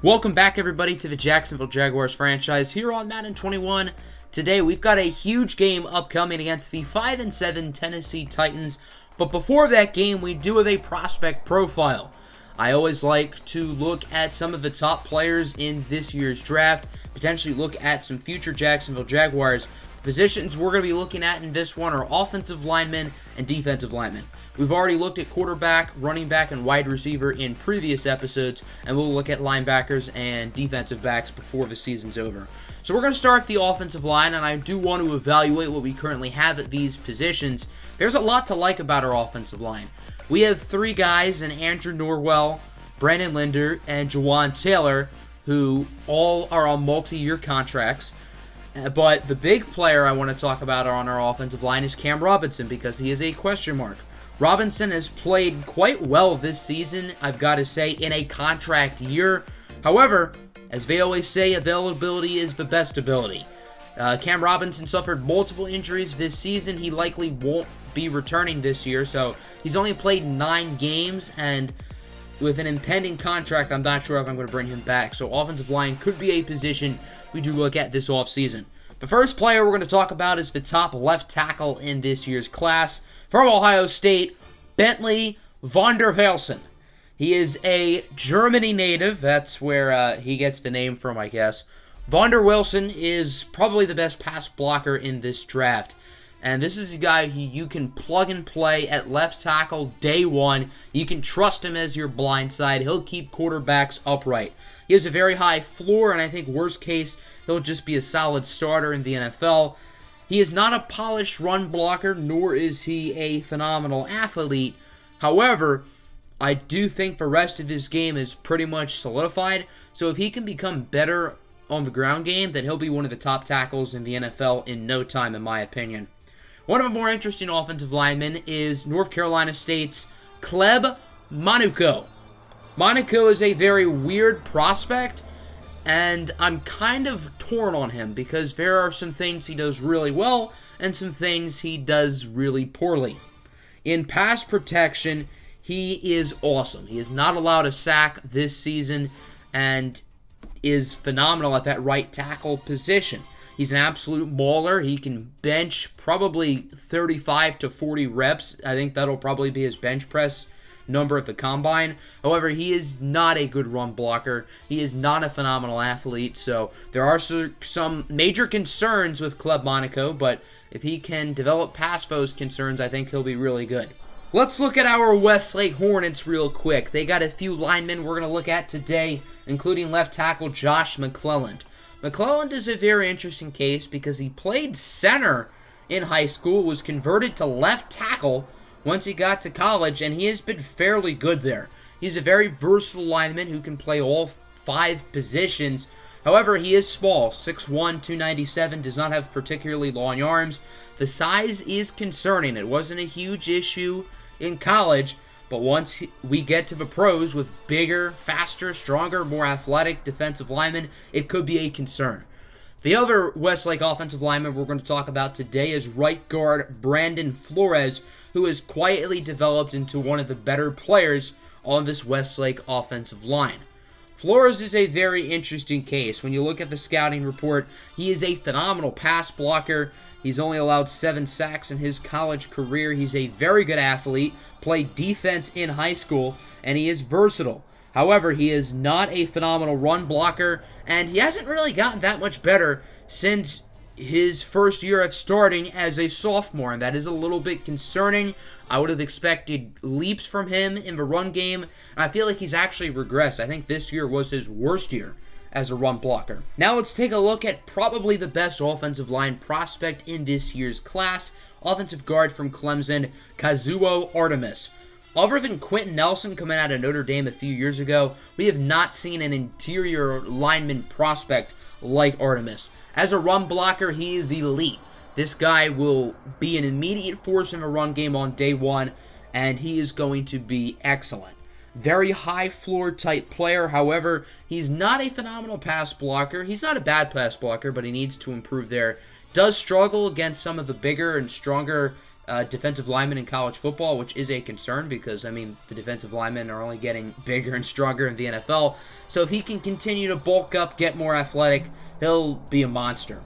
Welcome back, everybody, to the Jacksonville Jaguars franchise here on Madden 21. Today, we've got a huge game upcoming against the 5-7 Tennessee Titans. But before that game, we do have a prospect profile. I always like to look at some of the top players in this year's draft, potentially look at some future Jacksonville Jaguars. Positions we're going to be looking at in this one are offensive linemen and defensive linemen. We've already looked at quarterback, running back, and wide receiver in previous episodes, and we'll look at linebackers and defensive backs before the season's over. So we're going to start the offensive line, and I do want to evaluate what we currently have at these positions. There's a lot to like about our offensive line. We have three guys in Andrew Norwell, Brandon Linder, and Jawan Taylor, who all are on multi-year contracts. But the big player I want to talk about on our offensive line is Cam Robinson, because he is a question mark. Robinson has played quite well this season, I've got to say, in a contract year. However, as they always say, availability is the best ability. Cam Robinson suffered multiple injuries this season. He likely won't be returning this year, so he's only played 9 games, and with an impending contract, I'm not sure if I'm going to bring him back. So offensive line could be a position we do look at this offseason. The first player we're going to talk about is the top left tackle in this year's class. From Ohio State, Bentley Vondervelsen. He is a Germany native. That's where he gets the name from, I guess. Vondervelsen is probably the best pass blocker in this draft. And this is a guy who you can plug and play at left tackle day one. You can trust him as your blind side. He'll keep quarterbacks upright. He has a very high floor, and I think worst case, he'll just be a solid starter in the NFL. He is not a polished run blocker, nor is he a phenomenal athlete. However, I do think the rest of his game is pretty much solidified. So if he can become better on the ground game, then he'll be one of the top tackles in the NFL in no time, in my opinion. One of the more interesting offensive linemen is North Carolina State's Kleb Manuko. Manuko is a very weird prospect, and I'm kind of torn on him because there are some things he does really well and some things he does really poorly. In pass protection, he is awesome. He is not allowed a sack this season and is phenomenal at that right tackle position. He's an absolute mauler. He can bench probably 35 to 40 reps. I think that'll probably be his bench press number at the combine. However, he is not a good run blocker. He is not a phenomenal athlete. So there are some major concerns with Kleb Monaco, but if he can develop past those concerns, I think he'll be really good. Let's look at our Westlake Hornets real quick. They got a few linemen we're going to look at today, including left tackle Josh McClelland. McClelland is a very interesting case because he played center in high school, was converted to left tackle once he got to college, and he has been fairly good there. He's a very versatile lineman who can play all 5 positions. However, he is small, 6'1", 297, does not have particularly long arms. The size is concerning. It wasn't a huge issue in college, but once we get to the pros with bigger, faster, stronger, more athletic defensive linemen, it could be a concern. The other Westlake offensive lineman we're going to talk about today is right guard Brandon Flores, who has quietly developed into one of the better players on this Westlake offensive line. Flores is a very interesting case. When you look at the scouting report, he is a phenomenal pass blocker. He's only allowed 7 sacks in his college career. He's a very good athlete, played defense in high school, and he is versatile. However, he is not a phenomenal run blocker, and he hasn't really gotten that much better since his first year of starting as a sophomore, and that is a little bit concerning. I would have expected leaps from him in the run game, and I feel like he's actually regressed. I think this year was his worst year as a run blocker. Now let's take a look at probably the best offensive line prospect in this year's class, offensive guard from Clemson, Kazuo Artemis. Other than Quentin Nelson coming out of Notre Dame a few years ago, we have not seen an interior lineman prospect like Artemis. As a run blocker, he is elite. This guy will be an immediate force in the run game on day one, and he is going to be excellent. Very high floor type player. However, he's not a phenomenal pass blocker. He's not a bad pass blocker, but he needs to improve there. Does struggle against some of the bigger and stronger defensive linemen in college football, which is a concern because, I mean, the defensive linemen are only getting bigger and stronger in the NFL. So if he can continue to bulk up, get more athletic, he'll be a monster.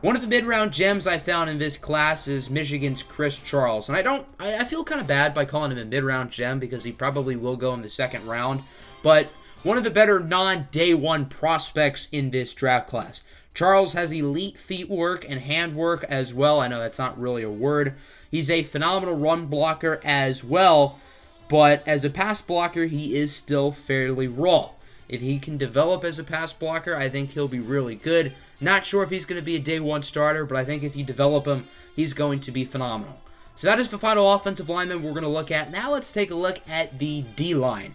One of the mid-round gems I found in this class is Michigan's Chris Charles. And I feel kind of bad by calling him a mid-round gem because he probably will go in the second round. But one of the better non-day one prospects in this draft class. Charles has elite feet work and hand work as well. I know that's not really a word. He's a phenomenal run blocker as well, but as a pass blocker, he is still fairly raw. If he can develop as a pass blocker, I think he'll be really good. Not sure if he's going to be a day one starter, but I think if you develop him, he's going to be phenomenal. So that is the final offensive lineman we're going to look at. Now let's take a look at the D-line.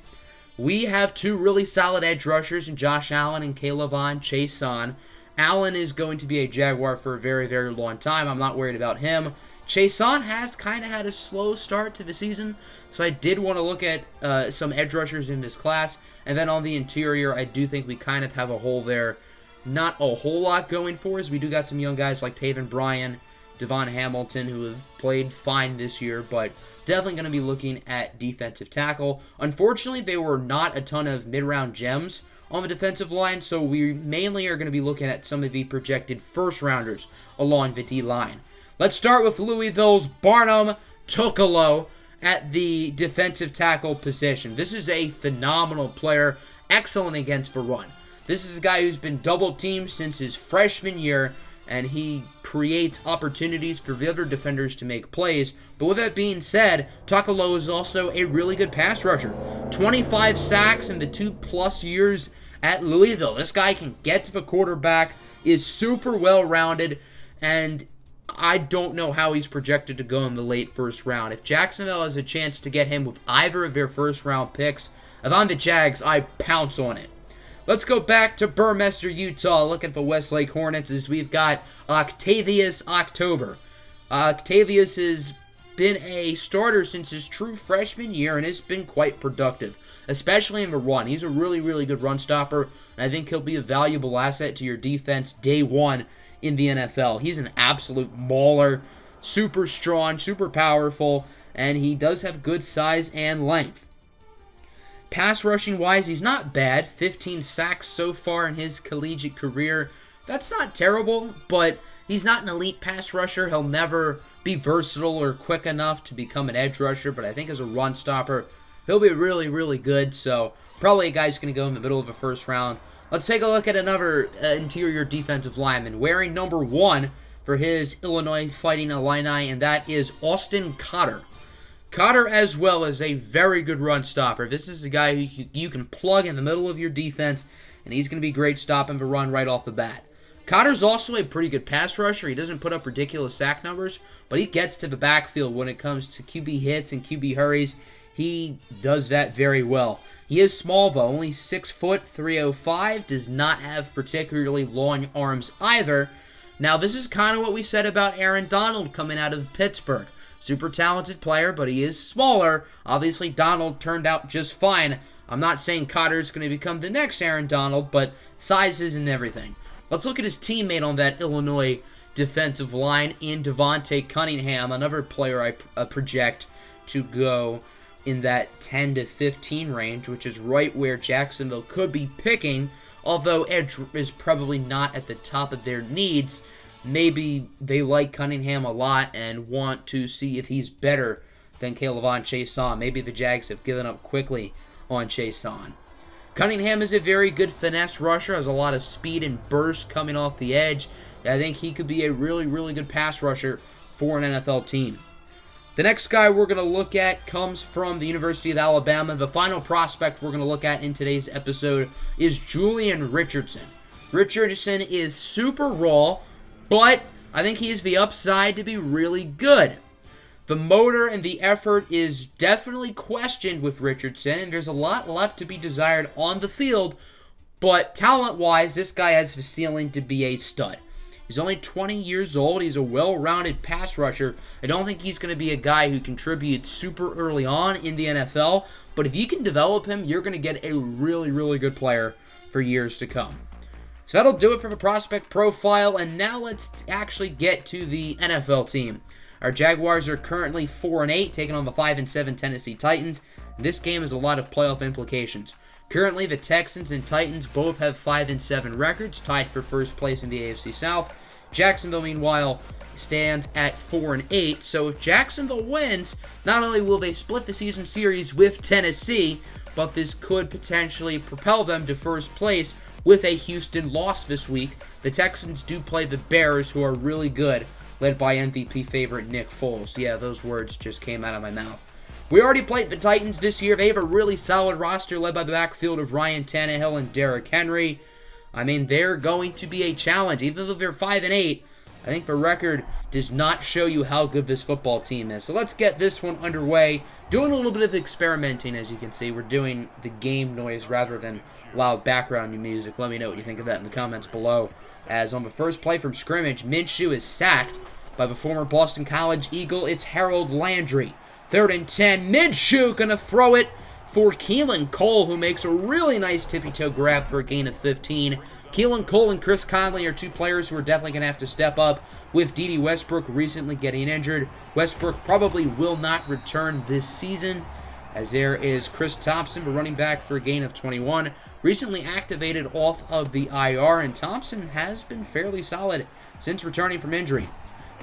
We have two really solid edge rushers in Josh Allen and K'Lavon Chaisson. Allen is going to be a Jaguar for a very, very long time. I'm not worried about him. Chaisson has kind of had a slow start to the season, so I did want to look at some edge rushers in this class. And then on the interior, I do think we kind of have a hole there. Not a whole lot going for us. We do got some young guys like Taven Bryan, Devon Hamilton, who have played fine this year, but definitely going to be looking at defensive tackle. Unfortunately, there were not a ton of mid-round gems on the defensive line, so we mainly are going to be looking at some of the projected first-rounders along the D-line. Let's start with Louisville's Barnum Tokolo at the defensive tackle position. This is a phenomenal player, excellent against the run. This is a guy who's been double-teamed since his freshman year, and he creates opportunities for the other defenders to make plays. But with that being said, Tokolo is also a really good pass rusher. 25 sacks in the 2+ years at Louisville. This guy can get to the quarterback, is super well-rounded, and I don't know how he's projected to go in the late first round. If Jacksonville has a chance to get him with either of their first-round picks, if I'm the Jags, I pounce on it. Let's go back to Burmester, Utah. Look at the Westlake Hornets as we've got Octavius October. Octavius has been a starter since his true freshman year and has been quite productive, especially in the run. He's a really, really good run stopper, and I think he'll be a valuable asset to your defense day one in the NFL. He's an absolute mauler, super strong, super powerful, and he does have good size and length. Pass rushing wise, he's not bad. 15 sacks so far in his collegiate career. That's not terrible, but he's not an elite pass rusher. He'll never be versatile or quick enough to become an edge rusher, but I think as a run stopper, he'll be really, really good. So probably a guy who's going to go in the middle of the first round. Let's take a look at another interior defensive lineman wearing number 1 for his Illinois Fighting Illini, and that is Austin Cotter. Cotter as well is a very good run stopper. This is a guy who you can plug in the middle of your defense, and he's going to be great stopping the run right off the bat. Cotter's also a pretty good pass rusher. He doesn't put up ridiculous sack numbers, but he gets to the backfield when it comes to QB hits and QB hurries. He does that very well. He is small though, only 6 foot, 305, does not have particularly long arms either. Now this is kind of what we said about Aaron Donald coming out of Pittsburgh. Super talented player, but he is smaller. Obviously, Donald turned out just fine. I'm not saying Cotter's going to become the next Aaron Donald, but size isn't everything. Let's look at his teammate on that Illinois defensive line in Devontae Cunningham, another player I project to go in that 10 to 15 range, which is right where Jacksonville could be picking, although edge is probably not at the top of their needs. Maybe they like Cunningham a lot and want to see if he's better than K'Lavon Chaisson. Maybe the Jags have given up quickly on Chaisson. Cunningham is a very good finesse rusher, has a lot of speed and burst coming off the edge. I think he could be a really, really good pass rusher for an NFL team. The next guy we're going to look at comes from the University of Alabama. The final prospect we're going to look at in today's episode is Julian Richardson. Richardson is super raw, but I think he has the upside to be really good. The motor and the effort is definitely questioned with Richardson, and there's a lot left to be desired on the field, but talent-wise, this guy has the ceiling to be a stud. He's only 20 years old. He's a well-rounded pass rusher. I don't think he's going to be a guy who contributes super early on in the NFL, but if you can develop him, you're going to get a really, really good player for years to come. So that'll do it for the prospect profile, and now let's actually get to the NFL team. Our Jaguars are currently 4-8, taking on the 5-7 Tennessee Titans. This game has a lot of playoff implications. Currently, the Texans and Titans both have 5-7 records, tied for first place in the AFC South. Jacksonville, meanwhile, stands at 4-8. So if Jacksonville wins, not only will they split the season series with Tennessee, but this could potentially propel them to first place with a Houston loss this week. The Texans do play the Bears, who are really good, led by MVP favorite Nick Foles. Yeah, those words just came out of my mouth. We already played the Titans this year. They have a really solid roster led by the backfield of Ryan Tannehill and Derrick Henry. I mean, they're going to be a challenge. Even though they're 5-8, I think the record does not show you how good this football team is. So let's get this one underway. Doing a little bit of experimenting, as you can see. We're doing the game noise rather than loud background music. Let me know what you think of that in the comments below. As on the first play from scrimmage, Minshew is sacked by the former Boston College Eagle. It's Harold Landry. 3rd and 10. Minshew going to throw it for Keelan Cole, who makes a really nice tippy-toe grab for a gain of 15. Keelan Cole and Chris Conley are two players who are definitely going to have to step up, with D.D. Westbrook recently getting injured. Westbrook probably will not return this season, as there is Chris Thompson, the running back, for a gain of 21. Recently activated off of the IR, and Thompson has been fairly solid since returning from injury.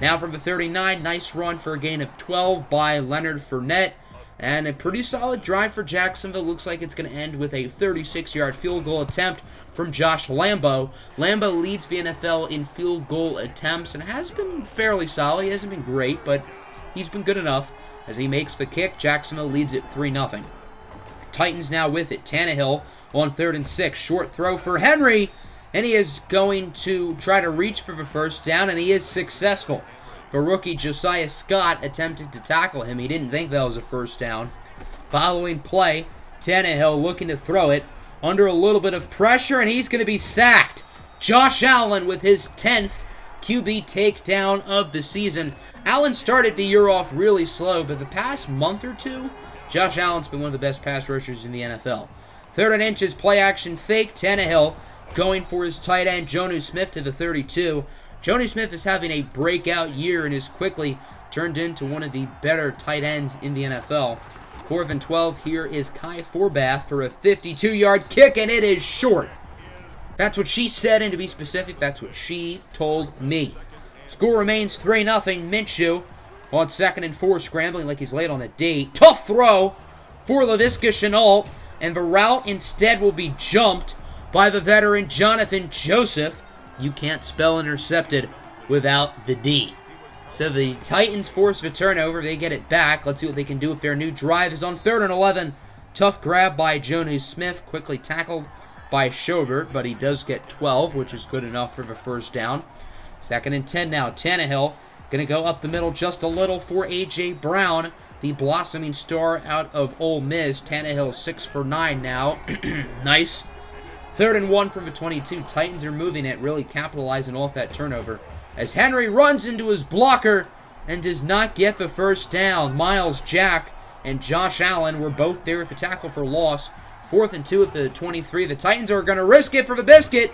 Now from the 39, nice run for a gain of 12 by Leonard Fournette. And a pretty solid drive for Jacksonville. Looks like it's going to end with a 36-yard field goal attempt from Josh Lambo. Lambo leads the NFL in field goal attempts and has been fairly solid. He hasn't been great, but he's been good enough. As he makes the kick, Jacksonville leads it 3-0. Titans now with it. Tannehill on 3rd and 6. Short throw for Henry. And he is going to try to reach for the first down, and he is successful. The rookie Josiah Scott attempted to tackle him. He didn't think that was a first down. Following play, Tannehill looking to throw it under a little bit of pressure, and he's going to be sacked. Josh Allen with his 10th QB takedown of the season. Allen started the year off really slow, but the past month or two, Josh Allen's been one of the best pass rushers in the NFL. 3rd and inches, play action fake. Tannehill going for his tight end, Jonnu Smith, to the 32. Jonnu Smith is having a breakout year and is quickly turned into one of the better tight ends in the NFL. 4th and 12, here is Kai Forbath for a 52-yard kick, and it is short. That's what she said, and to be specific, that's what she told me. Score remains 3-0. Minshew on 2nd and 4, scrambling like he's late on a date. Tough throw for Laviska Shenault, and the route instead will be jumped by the veteran Jonathan Joseph. You can't spell intercepted without the D. So the Titans force the turnover. They get it back. Let's see what they can do with their new drive. Is on 3rd and 11. Tough grab by Jonnu Smith. Quickly tackled by Schobert, but he does get 12, which is good enough for the first down. 2nd and 10 now. Tannehill going to go up the middle just a little for A.J. Brown, the blossoming star out of Ole Miss. Tannehill 6 for 9 now. Nice. 3rd and 1 from the 22. Titans are moving it, really capitalizing off that turnover, as Henry runs into his blocker and does not get the first down. Miles Jack and Josh Allen were both there at the tackle for loss. 4th and 2 at the 23. The Titans are going to risk it for the biscuit.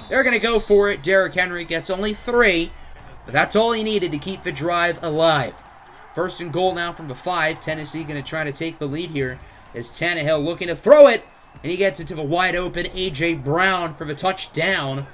They're going to go for it. Derrick Henry gets only 3, but that's all he needed to keep the drive alive. 1st and goal now from the 5. Tennessee going to try to take the lead here as Tannehill looking to throw it. And he gets it to the wide-open A.J. Brown for the touchdown.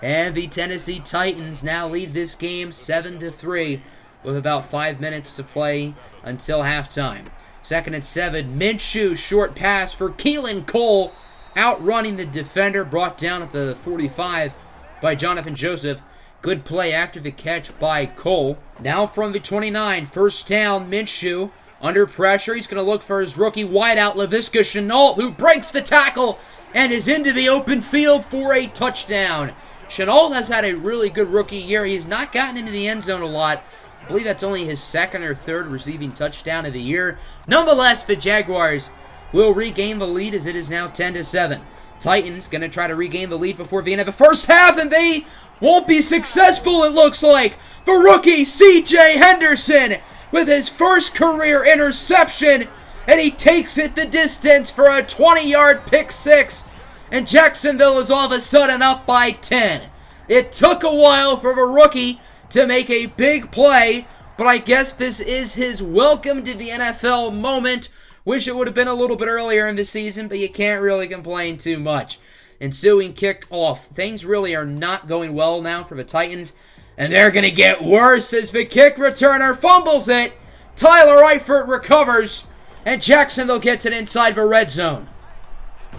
And the Tennessee Titans now lead this game 7-3 with about 5 minutes to play until halftime. 2nd and 7. Minshew, short pass for Keelan Cole. Outrunning the defender, brought down at the 45 by Jonathan Joseph. Good play after the catch by Cole. Now from the 29. First down, Minshew. Under pressure, he's going to look for his rookie wideout, Laviska Shenault, who breaks the tackle and is into the open field for a touchdown. Shenault has had a really good rookie year. He's not gotten into the end zone a lot. I believe that's only his 2nd or 3rd receiving touchdown of the year. Nonetheless, the Jaguars will regain the lead as it is now 10-7. Titans going to try to regain the lead before the end of the first half, and they won't be successful, it looks like. The rookie, C.J. Henderson, with his first career interception, and he takes it the distance for a 20-yard pick six, and Jacksonville is all of a sudden up by 10. It took a while for the rookie to make a big play, but I guess this is his welcome to the NFL moment. Wish it would have been a little bit earlier in the season, but you can't really complain too much. Ensuing kickoff. Things really are not going well now for the Titans, and they're going to get worse as the kick returner fumbles it. Tyler Eifert recovers, and Jacksonville gets it inside the red zone.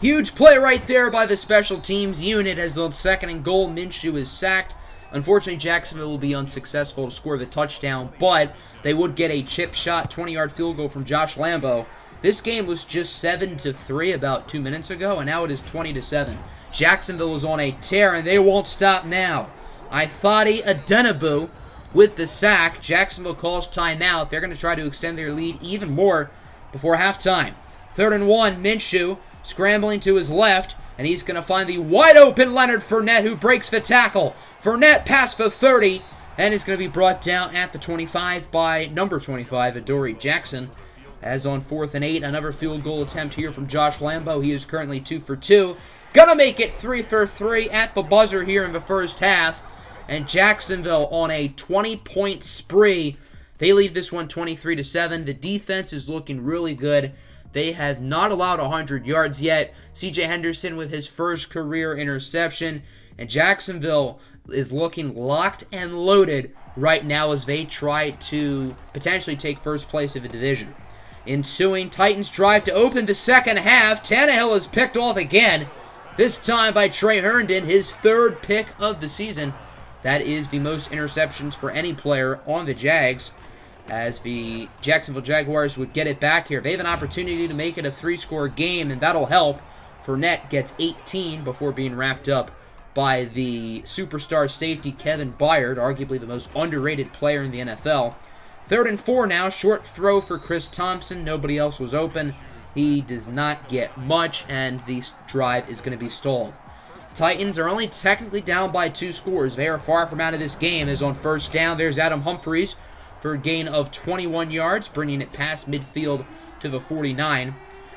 Huge play right there by the special teams unit as on 2nd and goal, Minshew is sacked. Unfortunately, Jacksonville will be unsuccessful to score the touchdown, but they would get a chip shot, 20-yard field goal from Josh Lambo. This game was just 7-3 about 2 minutes ago, and now it is 20-7. Jacksonville is on a tear, and they won't stop now. Ifeadi Adenabu with the sack. Jacksonville calls timeout. They're going to try to extend their lead even more before halftime. 3rd and 1, Minshew scrambling to his left, and he's going to find the wide-open Leonard Fournette, who breaks the tackle. Fournette past the 30, and is going to be brought down at the 25 by number 25, Adoree Jackson. As on 4th and 8, another field goal attempt here from Josh Lambo. He is currently 2 for 2. Gonna make it 3 for 3 at the buzzer here in the first half. And Jacksonville on a 20-point spree. They lead this one 23-7. The defense is looking really good. They have not allowed 100 yards yet. C.J. Henderson with his first career interception. And Jacksonville is looking locked and loaded right now as they try to potentially take first place of the division. Ensuing Titans drive to open the second half. Tannehill is picked off again. This time by Trey Herndon, his 3rd pick of the season. That is the most interceptions for any player on the Jags, as the Jacksonville Jaguars would get it back here. They have an opportunity to make it a 3-score game, and that'll help. Fournette gets 18 before being wrapped up by the superstar safety Kevin Byard, arguably the most underrated player in the NFL. 3rd and 4 now. Short throw for Chris Thompson. Nobody else was open. He does not get much, and the drive is going to be stalled. Titans are only technically down by 2 scores. They are far from out of this game, as on 1st down, there's Adam Humphries for a gain of 21 yards, bringing it past midfield to the 49.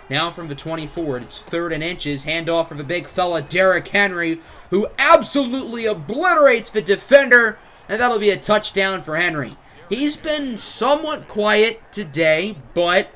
Now from the 24, it's 3rd and inches. Handoff of a big fella, Derrick Henry, who absolutely obliterates the defender, and that'll be a touchdown for Henry. He's been somewhat quiet today, but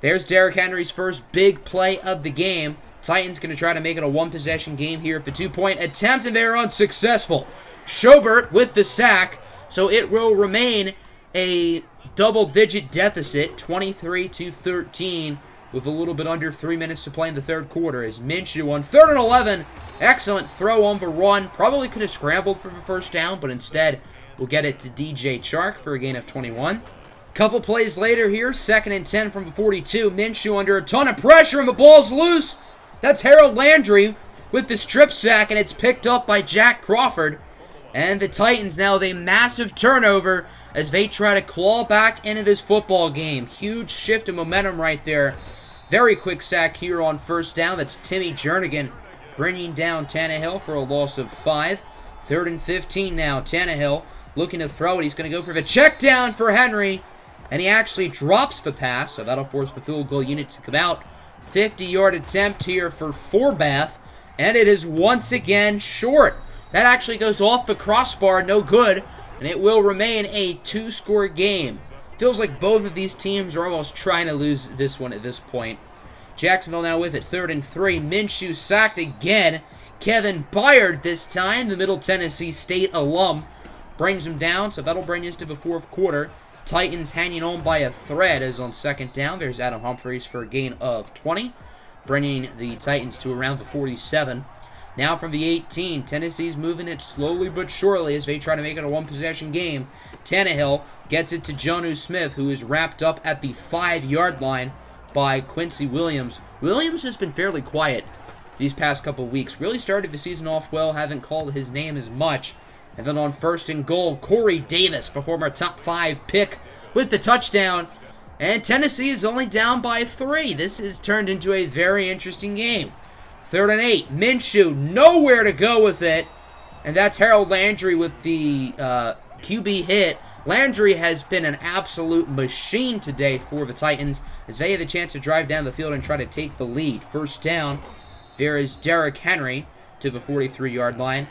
there's Derrick Henry's first big play of the game. Titans going to try to make it a 1-possession game here at the 2-point attempt, and they're unsuccessful. Schobert with the sack, so it will remain a double-digit deficit, 23-13, with a little bit under 3 minutes to play in the 3rd quarter. As Minshew on 3rd and 11, excellent throw on the run. Probably could have scrambled for the 1st down, but instead we'll get it to DJ Chark for a gain of 21. Couple plays later here, 2nd and 10 from the 42. Minshew under a ton of pressure, and the ball's loose. That's Harold Landry with the strip sack, and it's picked up by Jack Crawford. And the Titans now with a massive turnover as they try to claw back into this football game. Huge shift in momentum right there. Very quick sack here on 1st down. That's Timmy Jernigan bringing down Tannehill for a loss of 5. 3rd and 15 now. Tannehill looking to throw it. He's going to go for the check down for Henry. And he actually drops the pass, so that'll force the field goal unit to come out. 50-yard attempt here for Forbath, and it is once again short. That actually goes off the crossbar, no good, and it will remain a 2-score game. Feels like both of these teams are almost trying to lose this one at this point. Jacksonville now with it, 3rd and 3. Minshew sacked again. Kevin Byard this time, the Middle Tennessee State alum, brings him down, so that'll bring us to the 4th quarter. Titans hanging on by a thread as on 2nd down. There's Adam Humphries for a gain of 20, bringing the Titans to around the 47. Now from the 18, Tennessee's moving it slowly but surely as they try to make it a 1-possession game. Tannehill gets it to Jonnu Smith, who is wrapped up at the 5-yard line by Quincy Williams. Williams has been fairly quiet these past couple weeks. Really started the season off well, haven't called his name as much. And then on 1st and goal, Corey Davis, the former top 5 pick, with the touchdown. And Tennessee is only down by 3. This has turned into a very interesting game. 3rd and 8, Minshew, nowhere to go with it. And that's Harold Landry with the QB hit. Landry has been an absolute machine today for the Titans as they have the chance to drive down the field and try to take the lead. 1st down, there is Derrick Henry to the 43-yard line.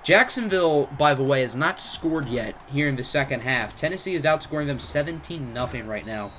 Jacksonville, by the way, has not scored yet here in the second half. Tennessee is outscoring them 17-0 right now.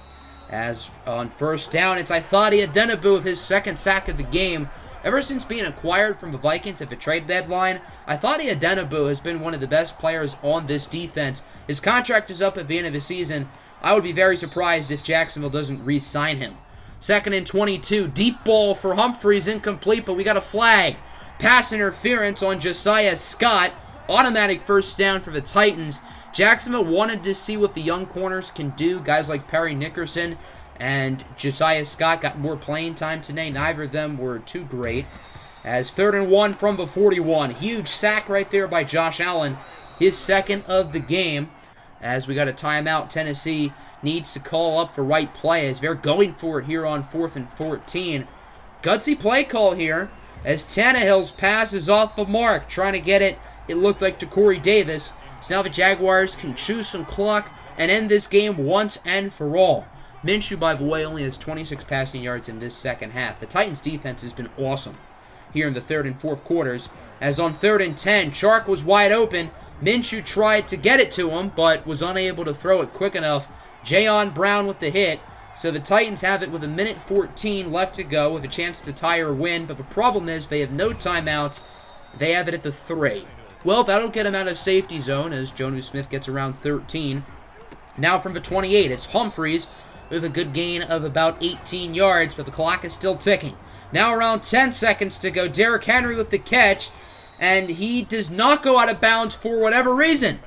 As on first down, it's Ifeadi Adenabu with his second sack of the game. Ever since being acquired from the Vikings at the trade deadline, Ifeadi Adenabu has been one of the best players on this defense. His contract is up at the end of the season. I would be very surprised if Jacksonville doesn't re-sign him. 2nd and 22, deep ball for Humphries, incomplete, but we got a flag. Pass interference on Josiah Scott. Automatic first down for the Titans. Jacksonville wanted to see what the young corners can do. Guys like Perry Nickerson and Josiah Scott got more playing time today. Neither of them were too great. As 3rd and 1 from the 41. Huge sack right there by Josh Allen. His second of the game. As we got a timeout, Tennessee needs to call up the right play as they're going for it here on 4th and 14. Gutsy play call here as Tannehill's pass is off the mark. Trying to get it, it looked like, to Corey Davis. So now the Jaguars can choose some clock and end this game once and for all. Minshew, by the way, only has 26 passing yards in this second half. The Titans' defense has been awesome here in the 3rd and 4th quarters. As on 3rd and 10, Chark was wide open. Minshew tried to get it to him, but was unable to throw it quick enough. Jayon Brown with the hit. So the Titans have it with 1:14 left to go with a chance to tie or win. But the problem is they have no timeouts. They have it at the 3. Well, that'll get him out of safety zone as Jonnu Smith gets around 13. Now from the 28, it's Humphries with a good gain of about 18 yards, but the clock is still ticking. Now around 10 seconds to go. Derrick Henry with the catch, and he does not go out of bounds for whatever reason.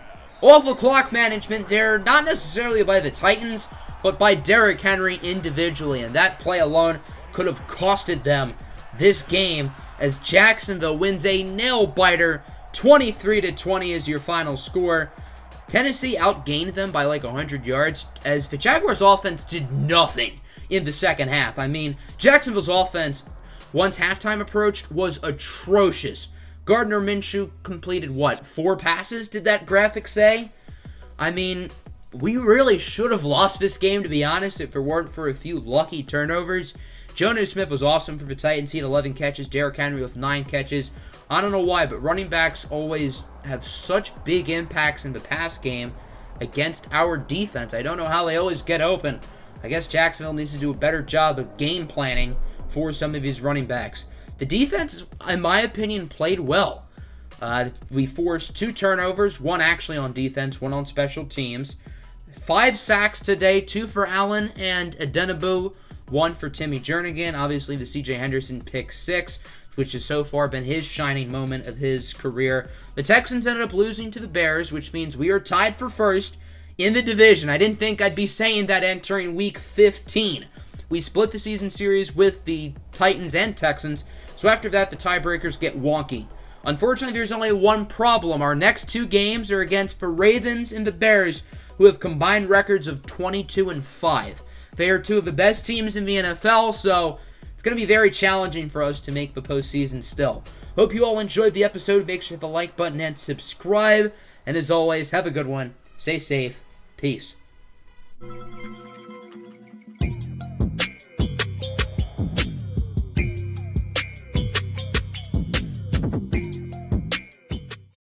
Awful clock management there, not necessarily by the Titans, but by Derrick Henry individually, and that play alone could have costed them this game as Jacksonville wins a nail-biter. 23-20 is your final score. Tennessee outgained them by like 100 yards as the Jaguars' offense did nothing in the second half. I mean, Jacksonville's offense, once halftime approached, was atrocious. Gardner Minshew completed, 4 passes, did that graphic say? I mean, we really should have lost this game, to be honest, if it weren't for a few lucky turnovers. Jonnu Smith was awesome for the Titans. He had 11 catches. Derrick Henry with 9 catches. I don't know why, but running backs always have such big impacts in the pass game against our defense. I don't know how they always get open. I guess Jacksonville needs to do a better job of game planning for some of these running backs. The defense, in my opinion, played well. We forced 2 turnovers, 1 actually on defense, 1 on special teams. 5 sacks today, 2 for Allen and Adenabu, 1 for Timmy Jernigan. Obviously, the C.J. Henderson pick 6, which has so far been his shining moment of his career. The Texans ended up losing to the Bears, which means we are tied for first in the division. I didn't think I'd be saying that entering Week 15. We split the season series with the Titans and Texans, so after that, the tiebreakers get wonky. Unfortunately, there's only one problem. Our next 2 games are against the Ravens and the Bears, who have combined records of 22-5. They are 2 of the best teams in the NFL, so it's going to be very challenging for us to make the postseason still. Hope you all enjoyed the episode. Make sure to hit the like button and subscribe. And as always, have a good one. Stay safe. Peace.